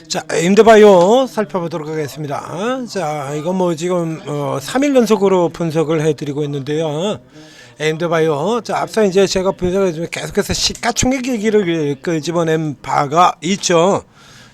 자, 에임드바이오 살펴보도록 하겠습니다. 자, 이건 뭐 지금 3일 연속으로 분석을 해드리고 있는데요. 에임드바이오, 자, 앞서 이제 제가 분석을 좀 계속해서 시가총액 얘기를 끄집어낸 바가 있죠.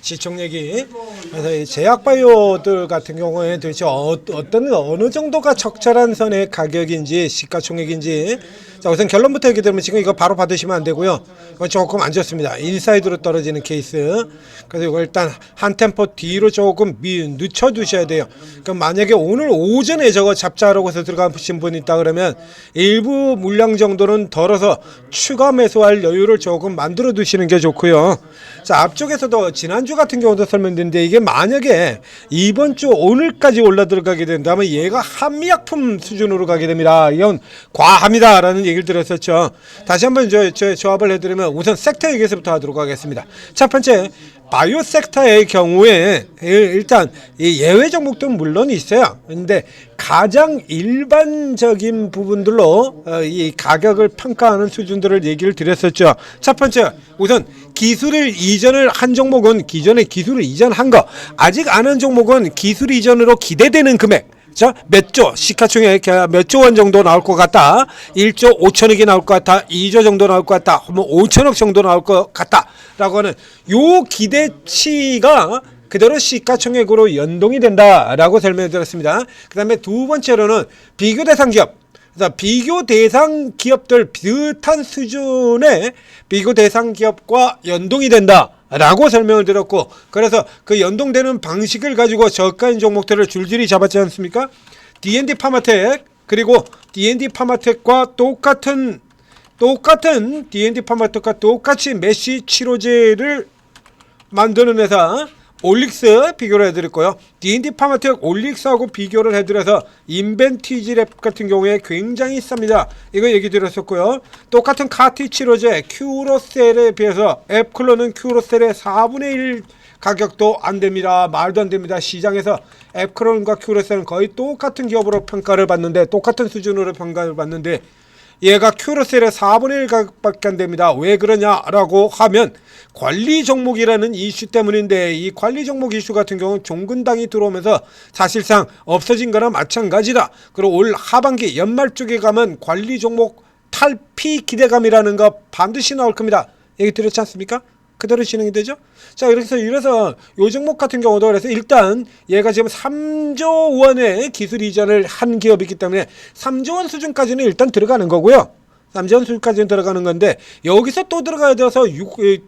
시총 얘기. 그래서 이 제약바이오들 같은 경우에 도대체 어느 정도가 적절한 선의 가격인지 시가총액인지. 자, 우선 결론부터 얘기 드리면 지금 이거 바로 받으시면 안 되고요. 이건 조금 안 좋습니다. 인사이드로 떨어지는 케이스. 그래서 이거 일단 한 템포 뒤로 조금 늦춰 두셔야 돼요. 그럼 만약에 오늘 오전에 저거 잡자라고 해서 들어가신 분이 있다 그러면 일부 물량 정도는 덜어서 추가 매수할 여유를 조금 만들어 두시는 게 좋고요. 자, 앞쪽에서도 지난주 같은 경우도 설명드렸는데 이게 만약에 이번 주 오늘까지 올라 들어가게 된다면 얘가 한미약품 수준으로 가게 됩니다. 이건 과합니다 라는 얘기를 드렸었죠. 다시 한번 조합을 해드리면 우선 섹터 얘기에서부터 하도록 하겠습니다. 첫 번째, 바이오 섹터의 경우에 일단 이 예외 종목들은 물론 있어요. 근데 가장 일반적인 부분들로 이 가격을 평가하는 수준들을 얘기를 드렸었죠. 첫 번째, 우선 기술을 이전을 한 종목은 기존에 기술을 이전한 거, 아직 안 한 종목은 기술 이전으로 기대되는 금액. 자, 몇 조, 시가총액 몇 조 원 정도 나올 것 같다. 1조 5천억이 나올 것 같다. 2조 정도 나올 것 같다. 뭐 5천억 정도 나올 것 같다. 라고 하는 요 기대치가 그대로 시가총액으로 연동이 된다라고 설명을 드렸습니다. 그 다음에 두 번째로는 비교 대상 기업. 비교 대상 기업들 비슷한 수준의 비교 대상 기업과 연동이 된다 라고 설명을 드렸고, 그래서 그 연동되는 방식을 가지고 저가인 종목들을 줄줄이 잡았지 않습니까? D&D 파마텍, 그리고 D&D 파마텍과 똑같은 D&D 파마텍과 똑같이 메쉬 치료제를 만드는 회사 올릭스 비교를 해드렸고요. D&D 파마텍 올릭스하고 비교를 해드려서 인벤티지랩 같은 경우에 굉장히 쌉니다. 이거 얘기 드렸었고요. 똑같은 카티 치료제 큐로셀에 비해서 앱클로는 큐로셀의 4분의 1 가격도 안됩니다. 말도 안됩니다. 시장에서 앱클론과 큐로셀은 거의 똑같은 기업으로 평가를 받는데, 똑같은 수준으로 평가를 받는데 얘가 큐로셀의 4분의 1 가격밖에 안됩니다. 왜 그러냐라고 하면 관리 종목이라는 이슈 때문인데, 이 관리 종목 이슈 같은 경우는 종근당이 들어오면서 사실상 없어진 거나 마찬가지다. 그리고 올 하반기 연말 쪽에 가면 관리 종목 탈피 기대감이라는 거 반드시 나올 겁니다. 얘기 드렸지 않습니까? 그대로 진행이 되죠. 자, 이래서 요 종목 같은 경우도 그래서 일단 얘가 지금 3조 원의 기술 이전을 한 기업이기 때문에 3조 원 수준까지는 일단 들어가는 거고요. 3조 원 수준까지는 들어가는 건데, 여기서 또 들어가야 돼서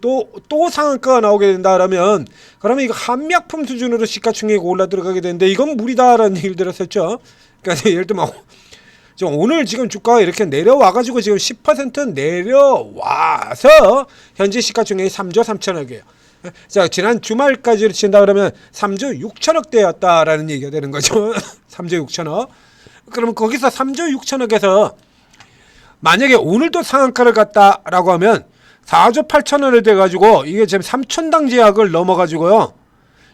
또 상한가가 나오게 된다라면, 그러면 이거 한미약품 수준으로 시가총액이 올라 들어가게 되는데 이건 무리다라는 얘기를 들었었죠. 그러니까 예를 들면 오늘 지금 주가가 이렇게 내려와가지고 지금 10% 내려와서 현재 시가총액이 3조 3천억이에요. 자, 지난 주말까지로 친다 그러면 3조 6천억 대였다라는 얘기가 되는 거죠. 3조 6천억. 그러면 거기서 3조 6천억에서 만약에 오늘도 상한가를 갔다라고 하면 4조 8천원을 돼가지고 이게 지금 3천당 제약을 넘어가지고요.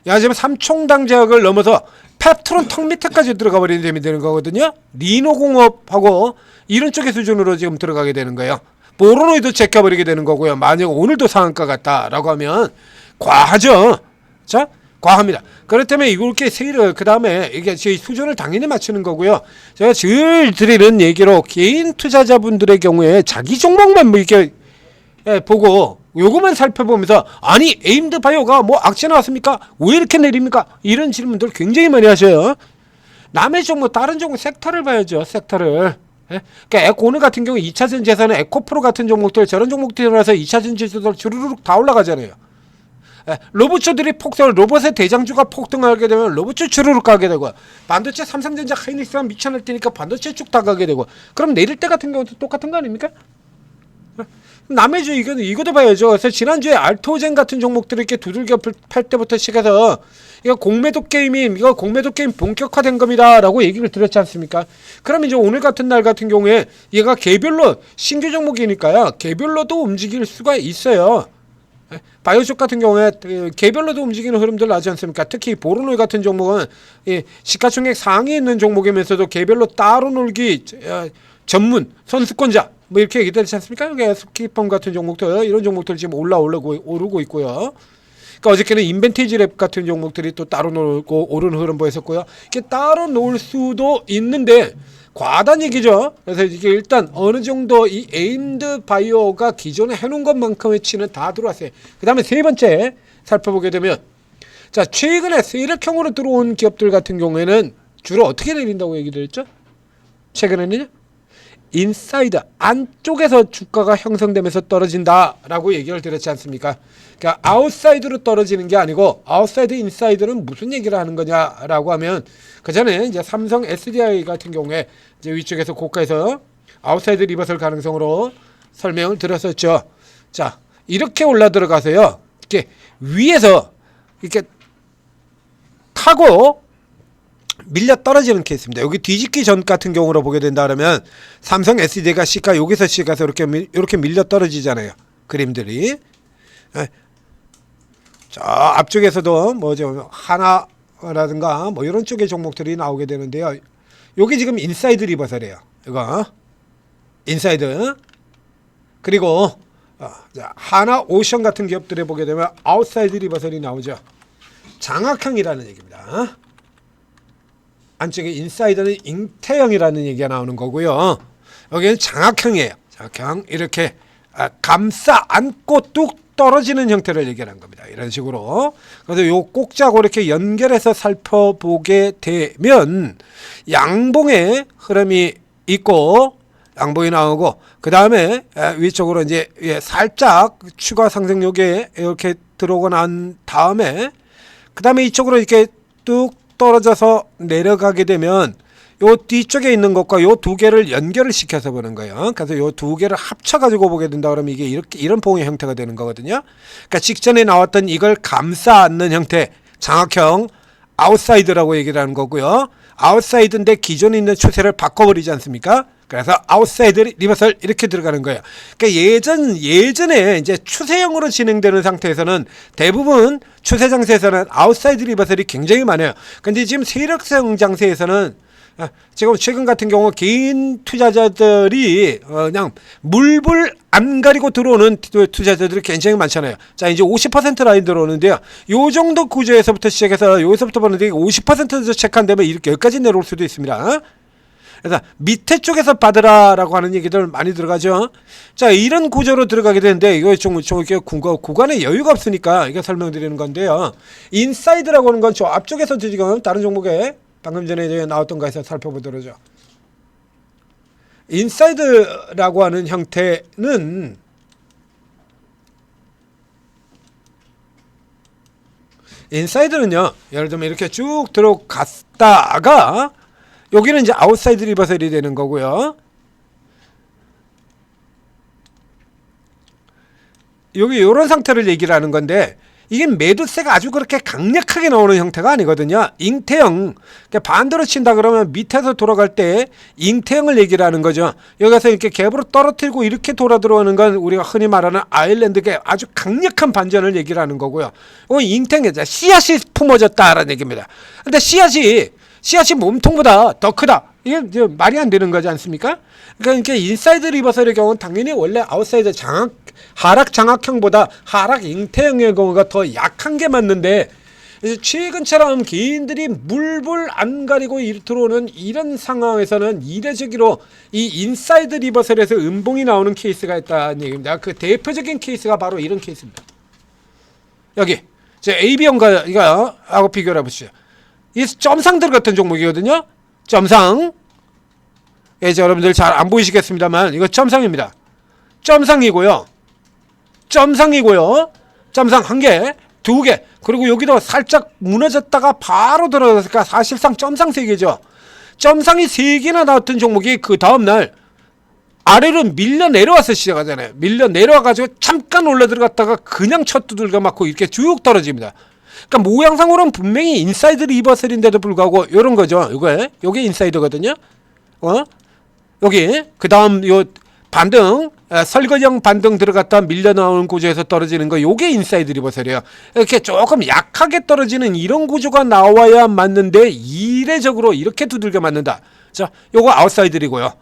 야, 지금 3천당 제약을 넘어서 펩트론 턱 밑에까지 들어가 버리는 셈이 되는 거거든요. 리노공업하고 이런 쪽의 수준으로 지금 들어가게 되는 거예요. 보로노이도 제껴버리게 되는 거고요. 만약 오늘도 상한가 같다라고 하면 과하죠. 자, 과합니다. 그렇다면 이렇게 세일을 그 다음에 이게 저희 수준을 당연히 맞추는 거고요. 제가 늘 드리는 얘기로 개인 투자자분들의 경우에 자기 종목만 뭐 이렇게 보고 요거만 살펴보면서, 아니 에임드바이오가 뭐 악재 나왔습니까? 왜 이렇게 내립니까? 이런 질문들 굉장히 많이 하셔요. 남의 종목, 다른 종목 섹터를 봐야죠. 섹터를. 그러니까 오늘 같은 경우 2차전 재산은 에코프로 같은 종목들, 저런 종목들이라서 2차전 지수들 주르륵 다 올라가잖아요. 로봇주들이 로봇의 대장주가 폭등하게 되면 로봇주 주르륵 가게 되고, 반도체 삼성전자 하이닉스가 미쳐날 때니까 반도체 쭉 다 가게 되고, 그럼 내릴 때 같은 경우도 똑같은 거 아닙니까? 남의 주 이것도 봐야죠. 그래서 지난주에 알토젠 같은 종목들을 이렇게 두들겨 팔 때부터 시작해서 이거 공매도 게임 본격화된 겁니다라고 얘기를 드렸지 않습니까? 그럼 이제 오늘 같은 날 같은 경우에 얘가 개별로 신규 종목이니까요. 개별로도 움직일 수가 있어요. 바이오 쪽 같은 경우에 개별로도 움직이는 흐름들 나지 않습니까? 특히 보로노이 같은 종목은 시가총액 상위에 있는 종목이면서도 개별로 따로 놀기 전문 선수권자 뭐 이렇게 얘기되지 않습니까? 여기 스키펌 같은 종목들, 이런 종목들 지금 오르고 있고요. 그러니까 어저께는 인벤티지 랩 같은 종목들이 또 따로 놀고 오르는 흐름 보였었고요. 이게 따로 놓을 수도 있는데 과단 얘기죠. 그래서 이게 일단 어느 정도 이 에임드 바이오가 기존에 해놓은 것만큼의 치는 다 들어왔어요. 그 다음에 세 번째 살펴보게 되면 자, 최근에 세력형으로 들어온 기업들 같은 경우에는 주로 어떻게 내린다고 얘기를 했죠? 최근에는요? 인사이드 안쪽에서 주가가 형성되면서 떨어진다라고 얘기를 드렸지 않습니까? 그러니까 아웃사이드로 떨어지는 게 아니고 아웃사이드 인사이드는 무슨 얘기를 하는 거냐라고 하면 그 전에 이제 삼성 SDI 같은 경우에 이제 위쪽에서 고가에서 아웃사이드 리버설 가능성으로 설명을 드렸었죠. 자, 이렇게 올라 들어가서요. 이렇게 위에서 이렇게 타고 밀려 떨어지는 케이스입니다. 여기 뒤집기 전 같은 경우로 보게 된다 그러면 삼성 SD가 C가 여기서 C가서 이렇게 밀려 떨어지잖아요. 그림들이. 저 앞쪽에서도 뭐죠, 하나라든가 뭐 이런 쪽의 종목들이 나오게 되는데요. 여기 지금 인사이드 리버설이에요. 이거 인사이드. 그리고 하나 오션 같은 기업들에 보게 되면 아웃사이드 리버설이 나오죠. 장악형이라는 얘기입니다. 안쪽에 인사이드는 잉태형이라는 얘기가 나오는 거고요. 여기는 장악형이에요. 장악형. 이렇게 감싸 안고 뚝 떨어지는 형태를 얘기하는 겁니다. 이런 식으로. 그래서 요 꼭자고 이렇게 연결해서 살펴보게 되면 양봉의 흐름이 있고 양봉이 나오고 그 다음에 위쪽으로 이제 살짝 추가 상승력에 이렇게 들어오고 난 다음에 그 다음에 이쪽으로 이렇게 뚝 떨어져서 내려가게 되면 요 뒤쪽에 있는 것과 요 두 개를 연결을 시켜서 보는 거예요. 그래서 요 두 개를 합쳐 가지고 보게 된다 그러면 이게 이렇게 이런 봉의 형태가 되는 거거든요. 그러니까 직전에 나왔던 이걸 감싸 안는 형태, 장악형 아웃사이드라고 얘기를 하는 거고요. 아웃사이드인데 기존에 있는 추세를 바꿔버리지 않습니까? 그래서 아웃사이드 리버설 이렇게 들어가는 거예요. 그러니까 예전에 이제 추세형으로 진행되는 상태에서는 대부분 추세 장세에서는 아웃사이드 리버설이 굉장히 많아요. 근데 지금 세력성 장세에서는 지금 최근 같은 경우 개인 투자자들이 그냥 물불 안 가리고 들어오는 투자자들이 굉장히 많잖아요. 자, 이제 50% 라인 들어오는데요. 요 정도 구조에서부터 시작해서 여기서부터 보는데 50%도 체크 안 되면 이렇게 여기까지 내려올 수도 있습니다. 그래서 밑에 쪽에서 받으라라고 하는 얘기들 많이 들어가죠. 자, 이런 구조로 들어가게 되는데 이거 좀 이렇게 구간에 여유가 없으니까 이거 설명드리는 건데요. 인사이드라고 하는 건 저 앞쪽에서 지금 다른 종목에 방금 전에 나왔던 거에서 살펴보도록 하죠. 인사이드라고 하는 형태는 인사이드는요, 예를 들면 이렇게 쭉 들어갔다가 여기는 이제 아웃사이드 리버설이 되는 거고요. 여기 이런 상태를 얘기를 하는 건데 이게 매도세가 아주 그렇게 강력하게 나오는 형태가 아니거든요. 잉태형. 그러니까 반대로 친다 그러면 밑에서 돌아갈 때 잉태형을 얘기를 하는 거죠. 여기서 이렇게 갭으로 떨어뜨리고 이렇게 돌아 들어오는 건 우리가 흔히 말하는 아일랜드계 아주 강력한 반전을 얘기를 하는 거고요. 이건 잉태형이죠. 씨앗이 품어졌다라는 얘기입니다. 근데 씨앗이 몸통보다 더 크다. 이게 이제 말이 안 되는 거지 않습니까? 그러니까 인사이드 리버설의 경우는 당연히 원래 아웃사이드 하락 장악형보다 하락 잉태형의 경우가 더 약한 게 맞는데 최근처럼 개인들이 물불 안 가리고 들어오는 이런 상황에서는 이례적으로 이 인사이드 리버설에서 음봉이 나오는 케이스가 있다는 얘기입니다. 그 대표적인 케이스가 바로 이런 케이스입니다. 여기 제 AB형과 이거하고 비교를 해보시죠. 이 점상 들어갔던 종목이거든요. 점상. 예, 여러분들 잘 안 보이시겠습니다만 이거 점상입니다. 점상이고요. 점상 한 개, 두 개. 그리고 여기도 살짝 무너졌다가 바로 들어갔으니까 사실상 점상 세 개죠. 점상이 세 개나 나왔던 종목이 그 다음날 아래로 밀려 내려와서 시작하잖아요. 밀려 내려와가지고 잠깐 올라 들어갔다가 그냥 첫 두들겨 맞고 이렇게 쭉 떨어집니다. 그러니까 모양상으로는 분명히 인사이드 리버설인데도 불구하고 요런 거죠. 요게 인사이드거든요. 여기 그 다음 요 반등 설거지형 반등 들어갔다 밀려 나오는 구조에서 떨어지는 거 요게 인사이드 리버설이에요. 이렇게 조금 약하게 떨어지는 이런 구조가 나와야 맞는데 이례적으로 이렇게 두들겨 맞는다. 자, 요거 아웃사이드이고요.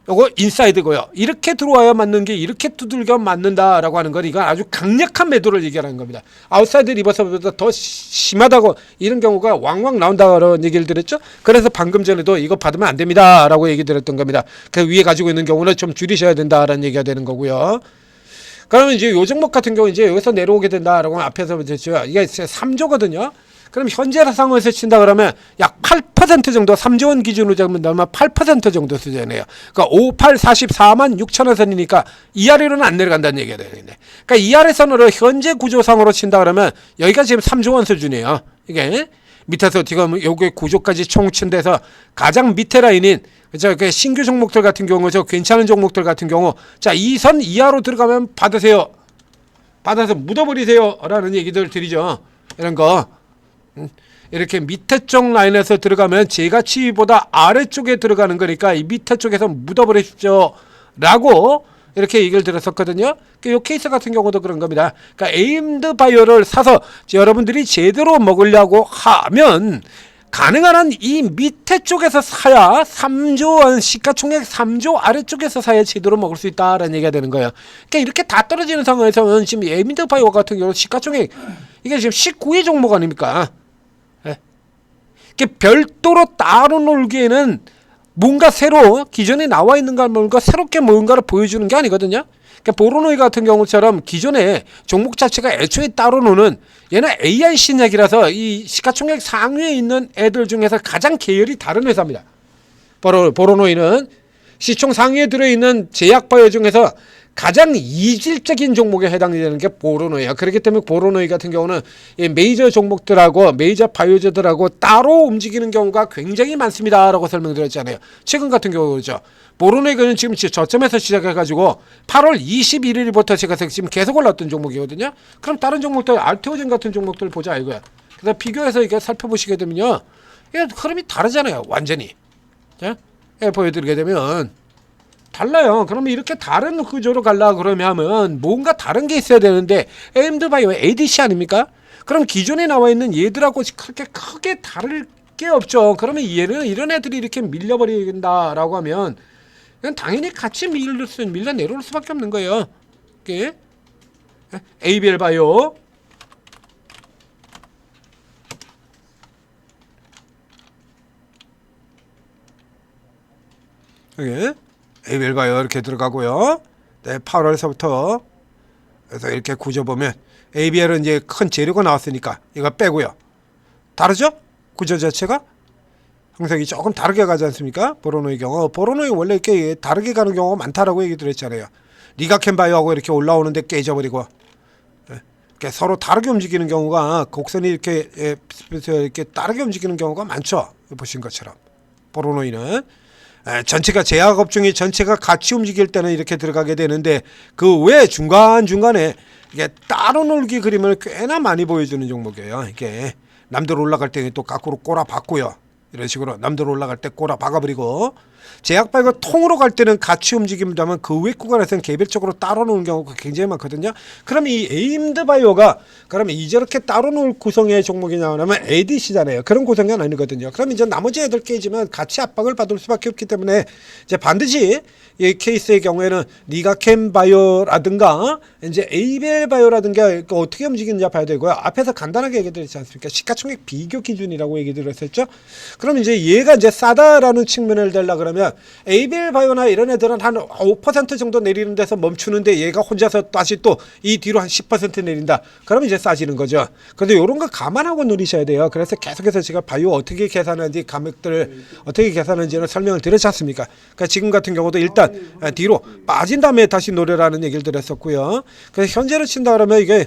요거 인사이드고요. 이렇게 들어와야 맞는 게 이렇게 두들겨 맞는다라고 하는 건 이건 아주 강력한 매도를 얘기하는 겁니다. 아웃사이드 리버서보다 더 심하다고 이런 경우가 왕왕 나온다는 얘기를 드렸죠. 그래서 방금 전에도 이거 받으면 안 됩니다라고 얘기 드렸던 겁니다. 그 위에 가지고 있는 경우는 좀 줄이셔야 된다라는 얘기가 되는 거고요. 그러면 이제 요 종목 같은 경우 이제 여기서 내려오게 된다라고 하면 앞에서 됐죠. 이게 3조거든요. 그럼 현재 상황에서 친다 그러면 약 8% 정도 3조 원 기준으로 잡으면 8% 정도 수준이에요. 그러니까 58, 44만 6천 원 선이니까 이 아래로는 안 내려간다는 얘기가 되는데. 그러니까 이 아래 선으로 현재 구조상으로 친다 그러면 여기가 지금 3조 원 수준이에요. 이게 밑에서 지금 여기 구조까지 총 친 데서 가장 밑에 라인인 그죠? 그 신규 종목들 같은 경우 저 괜찮은 종목들 같은 경우 자, 이 선 이하로 들어가면 받으세요. 받아서 묻어버리세요. 라는 얘기들 드리죠. 이런 거. 이렇게 밑에 쪽 라인에서 들어가면 제가치보다 아래쪽에 들어가는 거니까 이 밑에 쪽에서 묻어버리십시오 라고 이렇게 얘기를 들었었거든요. 이 케이스 같은 경우도 그런 겁니다. 그러니까 에임드 바이오를 사서 여러분들이 제대로 먹으려고 하면 가능한 한 이 밑에 쪽에서 사야 3조 원 시가총액 3조 아래쪽에서 사야 제대로 먹을 수 있다라는 얘기가 되는 거예요. 그러니까 이렇게 다 떨어지는 상황에서는 지금 에임드 바이오 같은 경우 시가총액 이게 지금 19위 종목 아닙니까? 별도로 따로 놀기에는 뭔가 새로 기존에 나와 있는 걸 뭔가 새롭게 뭔가를 보여주는 게 아니거든요. 그러니까 보로노이 같은 경우처럼 기존에 종목 자체가 애초에 따로 노는 얘는 AI 신약이라서 이 시가총액 상위에 있는 애들 중에서 가장 계열이 다른 회사입니다. 보로노이는 시총 상위에 들어있는 제약바이오 중에서 가장 이질적인 종목에 해당이 되는 게 보로노이야. 그렇기 때문에 보로노이 같은 경우는 이 메이저 종목들하고 메이저 바이오저들하고 따로 움직이는 경우가 굉장히 많습니다 라고 설명드렸잖아요. 최근 같은 경우죠. 보로노이는 지금 저점에서 시작해가지고 8월 21일부터 제가 지금 계속 올랐던 종목이거든요. 그럼 다른 종목들 알테오젠 같은 종목들 보자 이거야. 그래서 비교해서 이게 살펴보시게 되면요, 이게 흐름이 다르잖아요. 완전히. 자, 보여드리게 되면 달라요. 그러면 이렇게 다른 구조로 가려 그러면 뭔가 다른 게 있어야 되는데 AMD 바이오 ADC 아닙니까? 그럼 기존에 나와 있는 얘들하고 그렇게 크게 다를 게 없죠. 그러면 얘는 이런 애들이 이렇게 밀려버린다라고 하면 그냥 당연히 같이 밀려 내려올 수밖에 없는 거예요. 이게 ABL 바이오 여기 ABL 바이오 이렇게 들어가고요. 네, 8월서부터 그래서 이렇게 구조 보면 ABL은 이제 큰 재료가 나왔으니까 이거 빼고요. 다르죠? 구조 자체가 형성이 조금 다르게 가지 않습니까? 보로노이 경우 보로노이 원래 이렇게 다르게 가는 경우가 많다라고 얘기 드렸잖아요. 리가켄 바이오하고 이렇게 올라오는데 깨져버리고 이렇게 서로 다르게 움직이는 경우가 곡선이 이렇게 이렇게 다르게 움직이는 경우가 많죠. 보신 것처럼 보로노이는 전체가 제약업종이 전체가 같이 움직일 때는 이렇게 들어가게 되는데 그 외 중간중간에 이게 따로 놀기 그림을 꽤나 많이 보여주는 종목이에요. 이게 남들 올라갈 때 또 거꾸로 꼬라 박고요. 이런 식으로 남들 올라갈 때 꼬라 박아버리고 제약바이오가 통으로 갈 때는 같이 움직입니다만 그 외 구간에서는 개별적으로 따로 노는 경우가 굉장히 많거든요. 그럼 이 에임드 바이오가 그러면 이저렇게 따로 놀 구성의 종목이냐 하면 ADC잖아요. 그런 구성이 아니거든요. 그럼 이제 나머지 애들 깨지면 같이 압박을 받을 수밖에 없기 때문에 이제 반드시 이 케이스의 경우에는 리가켄 바이오라든가 이제 ABL 바이오라든가 어떻게 움직이는지 봐야 되고요. 앞에서 간단하게 얘기 드렸지 않습니까? 시가총액 비교 기준이라고 얘기 드렸었죠. 그럼 이제 얘가 이제 싸다라는 측면을 대려 그러면 ABL 바이오나 이런 애들은 한 5% 정도 내리는 데서 멈추는데 얘가 혼자서 다시 또 이 뒤로 한 10% 내린다. 그러면 이제 싸지는 거죠. 그런데 이런 거 감안하고 누리셔야 돼요. 그래서 계속해서 제가 바이오 어떻게 계산하는지 감액들을 어떻게 계산하는지는 설명을 드렸지 않습니까? 그러니까 지금 같은 경우도 일단 뒤로 빠진 다음에 다시 노래라는 얘기를 드렸었고요. 그래서 현재로 친다 그러면 이게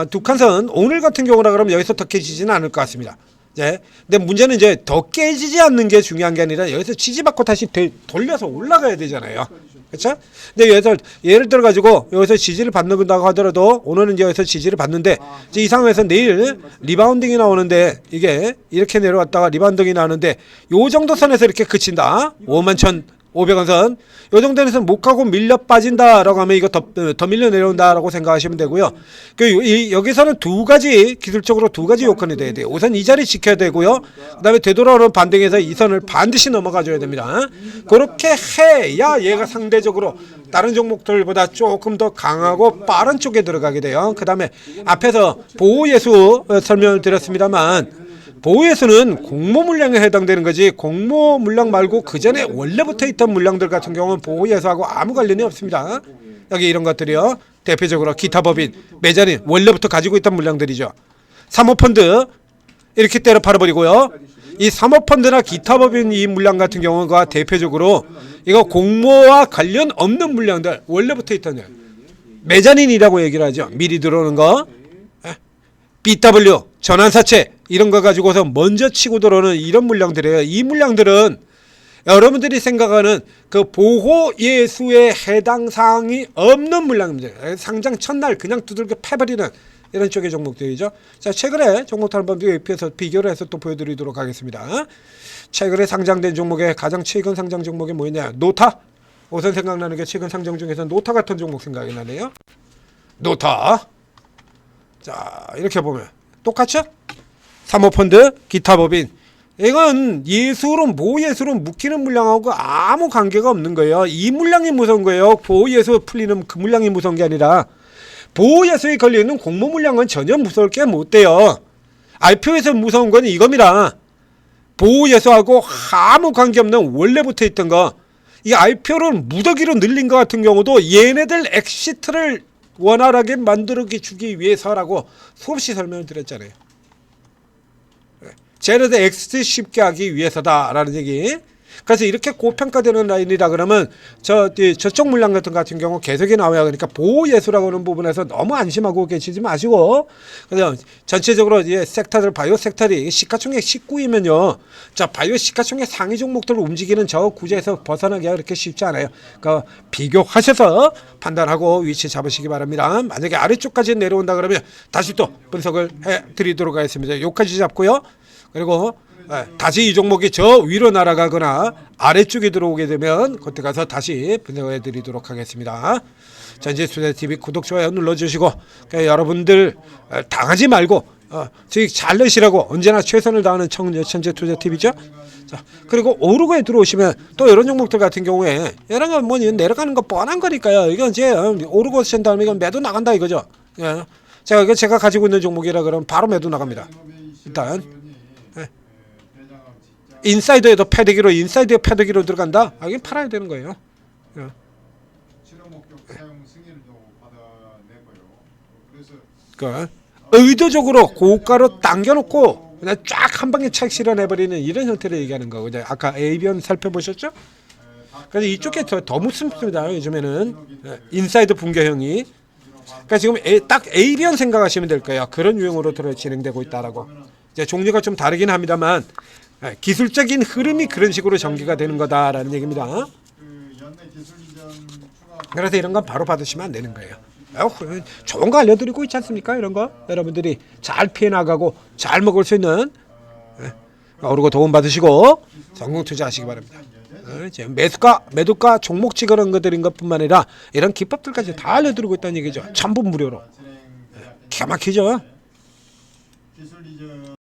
두칸선 오늘 같은 경우라 그러면 여기서 더 깨지지는 않을 것 같습니다. 네. 근데 문제는 이제 더 깨지지 않는 게 중요한 게 아니라 여기서 지지받고 다시 돌려서 올라가야 되잖아요. 그렇죠? 근데 여기서 예를 들어 가지고 여기서 지지를 받는다고 하더라도 오늘은 이제 여기서 지지를 받는데 이제 이 상황에서 내일 리바운딩이 나오는데 이게 이렇게 내려왔다가 리바운딩이 나오는데 요 정도 선에서 이렇게 그친다. 51,000 500원 선. 요 정도 에서 못 가고 밀려 빠진다라고 하면 이거 더 밀려 내려온다라고 생각하시면 되고요. 여기서는 두 가지 기술적으로 두 가지 요건이 돼야 돼요. 우선 이 자리 지켜야 되고요. 그다음에 되돌아오는 반등에서 이 선을 반드시 넘어가 줘야 됩니다. 그렇게 해야 얘가 상대적으로 다른 종목들보다 조금 더 강하고 빠른 쪽에 들어가게 돼요. 그다음에 앞에서 보호예수 설명을 드렸습니다만 보호예수는 공모 물량에 해당되는 거지 공모 물량 말고 그 전에 원래부터 있던 물량들 같은 경우는 보호예수하고 아무 관련이 없습니다. 여기 이런 것들이요. 대표적으로 기타 법인, 매자린 원래부터 가지고 있던 물량들이죠. 사모펀드 이렇게 때려 팔아버리고요. 이 사모펀드나 기타 법인 이 물량 같은 경우가 대표적으로 이거 공모와 관련 없는 물량들 원래부터 있던 매자린이라고 얘기를 하죠. 미리 들어오는 거. BW 전환사채 이런 거 가지고서 먼저 치고 들어오는 이런 물량들이에요. 이 물량들은 여러분들이 생각하는 그 보호예수에 해당 사항이 없는 물량입니다. 상장 첫날 그냥 두들겨 패버리는 이런 쪽의 종목들이죠. 자, 최근에 종목들 한번 비교를 해서 또 보여드리도록 하겠습니다. 최근에 상장된 종목의 가장 최근 상장 종목이 뭐였냐? 노타. 우선 생각나는 게 최근 상장 중에서 노타 같은 종목 생각이 나네요. 노타. 자, 이렇게 보면 똑같죠? 사모펀드, 기타법인 이건 예수로 보호예수로 묶이는 물량하고 아무 관계가 없는 거예요. 이 물량이 무서운 거예요. 보호예수 풀리는 그 물량이 무서운 게 아니라 보호예수에 걸려있는 공모 물량은 전혀 무서울 게 못 돼요. IPO에서 무서운 건 이겁니다. 보호예수하고 아무 관계없는 원래부터 있던 거. 이 IPO를 무더기로 늘린 것 같은 경우도 얘네들 엑시트를 원활하게 만들어주기 위해서라고 수없이 설명을 드렸잖아요. 쟤네들 엑시트 쉽게 하기 위해서다라는 얘기. 그래서 이렇게 고평가되는 라인이라 그러면 저쪽 물량 같은 경우 계속이 나와야 그러니까 보호예수라고 하는 부분에서 너무 안심하고 계시지 마시고 그래서 전체적으로 이제 섹터들 바이오 섹터들이 시가총액 19이면요. 자, 바이오 시가총액 상위 종목들을 움직이는 저 구조에서 벗어나기가 그렇게 쉽지 않아요. 그러니까 비교하셔서 판단하고 위치 잡으시기 바랍니다. 만약에 아래쪽까지 내려온다 그러면 다시 또 분석을 해 드리도록 하겠습니다. 여기까지 잡고요. 그리고 다시 이 종목이 저 위로 날아가거나 아래쪽에 들어오게 되면 그때 가서 다시 분석해 드리도록 하겠습니다. 전지투자TV 구독, 좋아요 눌러주시고 여러분들 당하지 말고 수익 잘 내시라고 언제나 최선을 다하는 전지투자TV죠. 자, 그리고 오르고에 들어오시면 또 이런 종목들 같은 경우에 이런 건 뭐 내려가는 거 뻔한 거니까요. 이건 이제 오르고 신 다음에 이건 매도 나간다 이거죠. 예. 제가 가지고 있는 종목이라 그러면 바로 매도 나갑니다. 일단 인사이드에도 패대기로 인사이드에 패대기로 들어간다. 이게 팔아야 되는 거예요. 그러니까 의도적으로 고가로 당겨놓고 그냥 쫙 한 방에 착 실현해버리는 이런 형태를 얘기하는 거거든요. 아까 A변 살펴보셨죠? 그래서 이쪽에 더 묻습니다. 요즘에는 인사이드 붕괴형이. 그러니까 지금 딱 A변 생각하시면 될 거예요. 그런 유형으로 진행되고 있다라고. 이제 종류가 좀 다르긴 합니다만. 기술적인 흐름이 그런 식으로 전개가 되는 거다라는 얘기입니다. 그래서 이런 건 바로 받으시면 안 되는 거예요. 좋은 거 알려드리고 있지 않습니까? 이런 거 여러분들이 잘 피해 나가고 잘 먹을 수 있는 오르고 도움 받으시고 성공 투자하시기 바랍니다. 매도가 종목 찍어놓은 것들인 것뿐만 아니라 이런 기법들까지 다 알려드리고 있다는 얘기죠. 전부 무료로. 기가 막히죠.